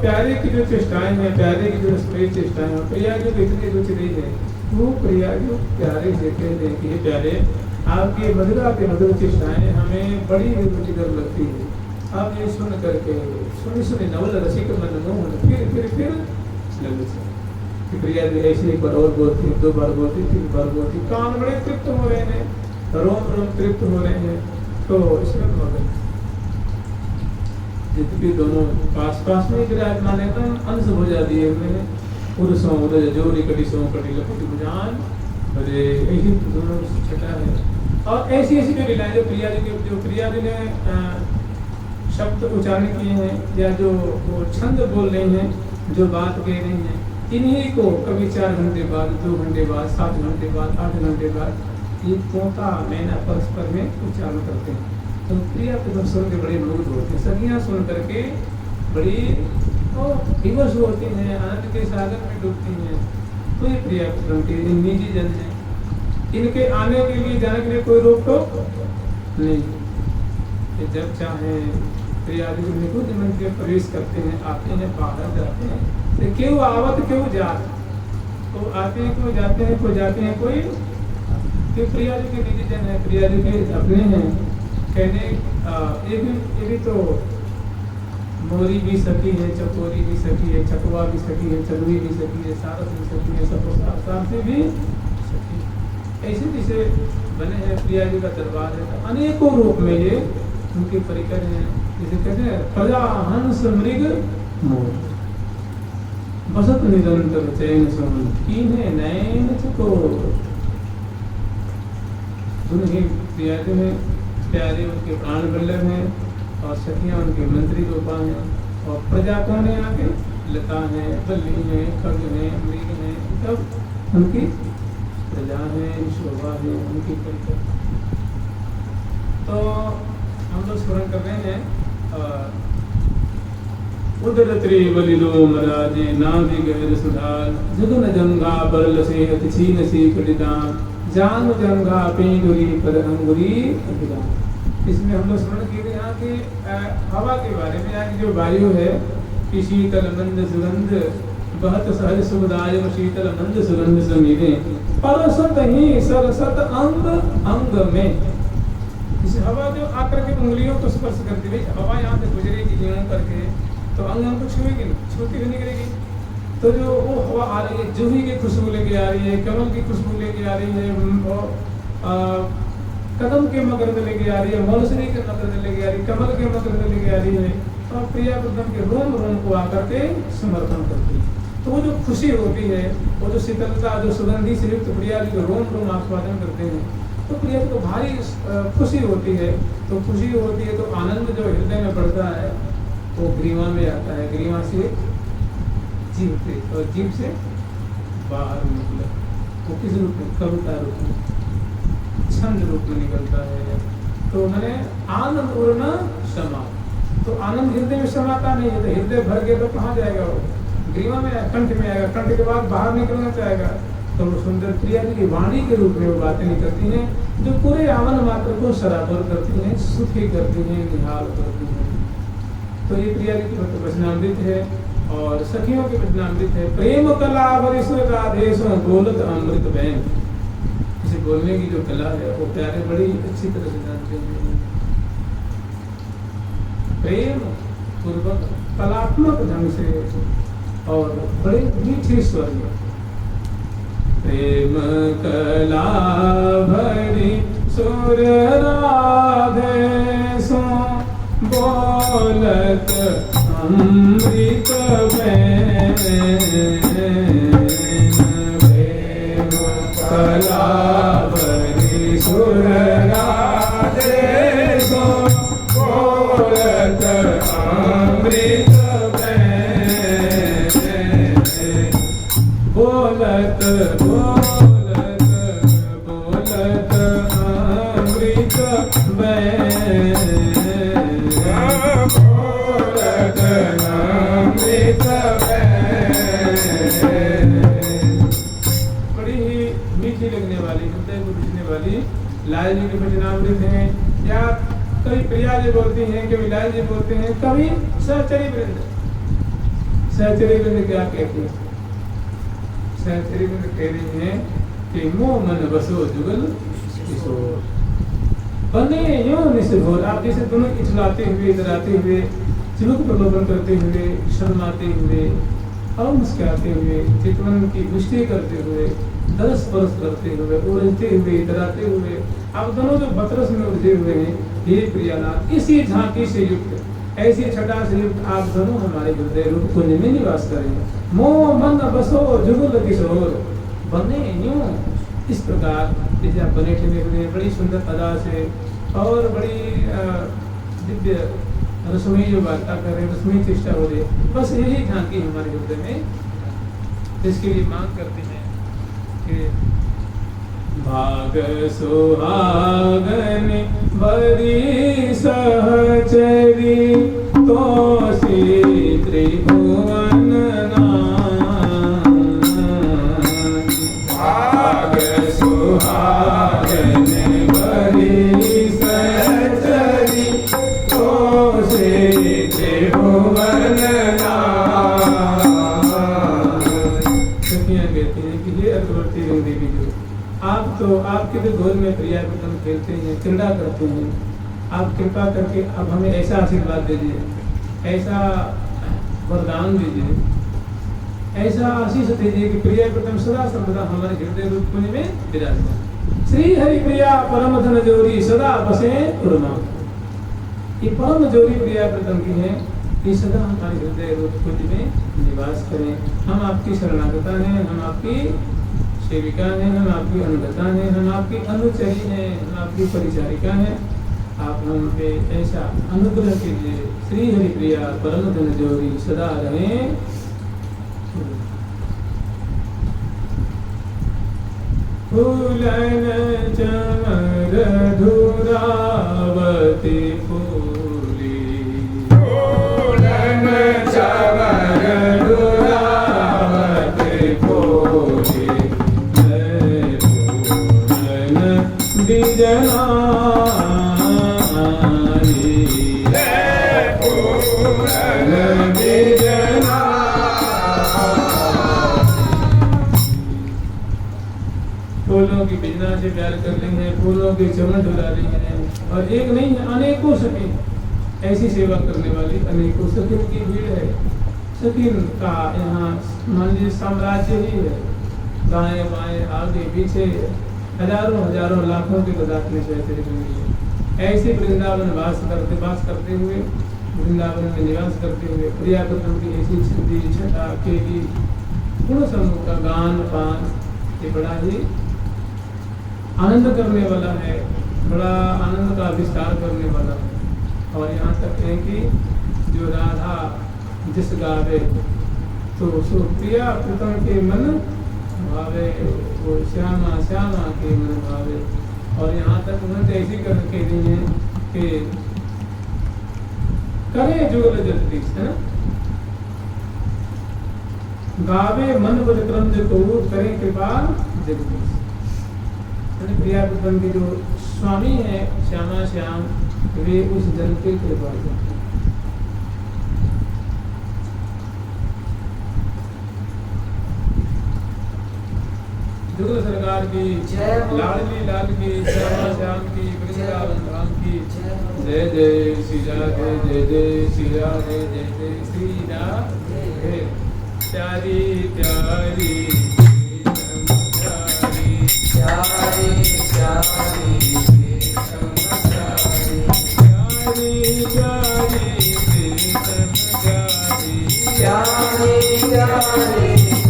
प्यारे की जो चेष्टाएं हैं, प्यारे की जो स्प्रे चेष्टाएं हैं, प्रिया जो इतनी रुचि नहीं है, वो प्रिया जो प्यारे से कहते हैं कि प्यारे आपकी मधुरा के मधुर चेष्टाएं हमें बड़ी रुचिकर लगती है। आप ये सुन करके सुनी सुनी नवल रसिक मन मोहन फिर लगे कि प्रिया जी ऐसे एक बार और बोलती, दो बार बोलती, तीन बार बोलती, कान बड़े तृप्त हो रहे हैं, रोम रोम तृप्त हो रहे हैं। तो इसमें मगन यद्यपि दोनों पास पास में विराजमान है, तो अंश हो जाती है उनमें पुरुषों उदय जो निकटिशों कटी लपटी बुझान, अरे यही दोनों छटा है। और ऐसी ऐसी जो लीलाएं जो प्रिया जी के, जो प्रिया जी ने शब्द उच्चारण किए हैं या जो वो छंद बोल रही हैं, जो बात कह रही हैं, इन्हीं को कभी 4 घंटे बाद, 2 घंटे बाद, 7 घंटे बाद, 8 घंटे बाद ये तोता मैना परस्पर में उच्चारण करते हैं। तो प्रिया के जब सुन के बड़े मुग्ध होते हैं, सखियाँ सुन करके बड़ी विवश होती हैं, आनंद के सागर में डूबती हैं। तो ये प्रिया पुत्र के निजी जन हैं, इनके आने के लिए जाने के लिए कोई रोक टोक नहीं। ये जब चाहे प्रिया जी निकुंज मन के प्रवेश करते हैं, आते हैं, बाहर जाते हैं, तो क्यों आवत क्यों जात, तो आते हैं क्यों जाते हैं, कोई जाते हैं कोई, कि प्रिया जी के निजी जन है, प्रिया जी के अपने हैं। कहने ये भी तो मोरी भी सखी है, चकोरी भी सखी है, चकवा भी सखी है, चलुई भी सखी है, सारस भी सखी है, सब भी सखी। ऐसे जैसे बने हैं प्रिया जी का दरबार है, तो अनेकों रूप में ये उनके परिकर हैं। जैसे कहते हैं प्रजा हंस मृग मोर, बसत निरंतर चैन सुन कीन्हे नैन चकोर। उन्हीं प्रिया जी में प्यारे उनके प्राण वल्लभ हैं, और सखियाँ उनके मंत्री रूपा हैं, और प्रजा कौन है यहाँ के, लता है, बल्ली है, खग है, मृग है, सब उनकी प्रजा है, शोभा है, उनकी परिकर। तो हम लोग स्मरण कर रहे हैं उदरत्री बलिलो मराजे नाभि गहर सुधार, जगन जंगा बरल से अति छीन सी कटिदान, जान जंगा पेंगुरी पर अंगुरी अभिदान। इसमें हम लोग स्मरण किए यहाँ की हवा के बारे में। यहाँ की जो वायु है कि शीतल मंद सुगंध बहत सहज सुखदायक, शीतल मंद सुगंध समीरे परसत ही सरसत अंग अंग में। इस हवा जो आकर के उंगलियों को स्पर्श करती है, हवा यहाँ से गुजरेगी यूं करके, तो अंग अंग को छुएगी, छूती भी नहीं करेगी। तो जो वो हवा आ रही है, जूही की खुशबू लेके आ रही है, कमल की खुशबू लेके आ रही है, कदम के मकर में लेके आ रही है, मौलसरी के मकर में लेके आ रही है, कमल के मकर में लेके आ रही है, और प्रिया पुत्रम के रोम रोम को आकर के समर्पण करती है। तो वो जो खुशी होती है, वो जो शीतलता, जो सुगंधी से युक्त प्रिया जी को रोम रोम आस्वादन करते हैं, तो प्रिया जी को भारी खुशी होती है। तो खुशी होती है तो आनंद जो हृदय में बढ़ता है वो ग्रीवा में आता है, ग्रीवा से जीव से, और जीव से बाहर निकला वो किस रूप में, कविता रूप में, छंद रूप में निकलता है। तो मैंने आनंद उड़ना समा, तो आनंद हृदय में समाता नहीं है, तो हृदय भर गया तो कहाँ जाएगा वो, ग्रीवा में, कंठ में आएगा, कंठ के बाद बाहर निकलना चाहेगा। तो वो सुंदर प्रिया जी की वाणी के रूप में वो बातें निकलती हैं, जो पूरे आवन मात्र को सराबर करती हैं, सुखी करती हैं, निहाल करती हैं। तो ये प्रिया जी की वचनामृत है, और सखियों के वचनामृत है। प्रेम कला वरिष्ठ आदेशों बोलत अमृत बैन, इसे बोलने की जो कला है वो प्यारे बड़ी अच्छी तरह से जानते हैं। प्रेम पूर्वक कलात्मक ढंग से और बड़े मीठे स्वर में, प्रेम कला भरी सुर राधे सो बोलत अमृत बैन, प्रेम कला भरी सुर राधे सो बोलत अमृत बैन, बोलत बोलत बोलत अमृत बैन, बोलत अमृत बैन। बड़ी ही मीठी लगने वाली, हृदय को बुझने वाली लाल जी के वचनामृत हैं। या कभी प्रिया जी बोलती हैं, कभी लाल जी बोलते हैं, कभी सहचरी वृंद। सहचरी वृंद क्या कहती है? सहचरी वृंद कह रही हैं कि मोह मन बसो जुगल किशोर, बने यूं निस्भोर। आप जैसे दोनों इचलाते हुए, इतराते हुए, चिमुक प्रलोभन करते हुए, शर्माते हुए और मुस्कुराते हुए, चितवन की पुष्टि करते हुए, दरस परस करते हुए, उड़ते हुए, इतराते हुए, आप दोनों जो बतरस में उलझे हुए हैं, हे प्रियानाथ, इसी झांकी से युक्त, ऐसी छटा से युक्त आप दोनों हमारे हृदय रूप कुंज में निवास करें। मोह मन बसो जुगुल किशोर बने यूं इस प्रकार जैसे आप बने ठहरे हुए बड़ी सुंदर अदा से और बड़ी दिव्य रसोई जो वार्ता कर रहे रसोई चेष्टा हो रही, बस यही झांकी हमारे हृदय में। इसके लिए मांग करते हैं कि भाग सुहागन बरी सहचरी तो सी त्रिभुवन भाग सुहागन बरी सहचरी तो सी त्रिभुवन कहते हैं कि ये अकबरती रंग देवी जो आप तो आपके तो गोद में प्रिया विक्रम खेलते हैं, क्रीड़ा करते हैं, आप कृपा करके अब हमें ऐसा आशीर्वाद दीजिए, ऐसा वरदान दीजिए, ऐसा आशीष दीजिए कि प्रिया विक्रम सदा सर्वदा हमारे हृदय रूप कुंज में विराजमान। श्री हरि प्रिया परम धन जोरी सदा बसे उर्मा। ये परम जोरी प्रिया विक्रम की है, ये सदा हमारे हृदय रूप कुंज में निवास करें। हम आपकी शरणागता हैं, हम आपकी सेविका हैं, हम आपकी अनुगता हैं, हम आपकी अनुचरी हैं, हम आपकी परिचारिका हैं। आप हम पे ऐसा अनुग्रह कीजिए। श्री हरि प्रिया परम धन जोरी सदा रहें। फूलन चमर धुरावती फूली फूलन चमर धुरावती फूली फूलों की बिजना से प्यार कर रही हैं, फूलों के चमन डुला रही हैं, और एक नहीं है अनेकों सखी ऐसी सेवा करने वाली अनेकों सखियों की भीड़ है। सखीन का यहाँ मान लीजिए साम्राज्य ही है, दाएं बाएं आगे पीछे हजारों हजारों लाखों की तादाद में है। ऐसे वृंदावन वास करते हुए वृंदावन में निवास करते हुए प्रिया विक्रम की ऐसी छंदी छटा केली गुण समूह का गान पान ये बड़ा ही आनंद करने वाला है, बड़ा आनंद का विस्तार करने वाला। और यहाँ तक है कि जो राधा जिस गावे तो सो प्रिया विक्रम के मन भावे, वो श्यामा श्यामा के मन भावे। और यहाँ तक उन्होंने ऐसी करके दी है कि करे जुगल जगदीश है ना, गावे मन विक्रम जो करे कृपा जगदीश। प्रिया विक्रम के जो स्वामी है श्यामा श्याम, वे उस जन के कृपा करते। जुगल सरकार की लाडली लाल की श्यामा श्याम की वृंदावन धाम की जय जय श्री राधे जय जय श्री राधे जय जय श्री राधे। प्यारी प्यारी प्यारी प्यारी प्यारी प्यारी प्यारी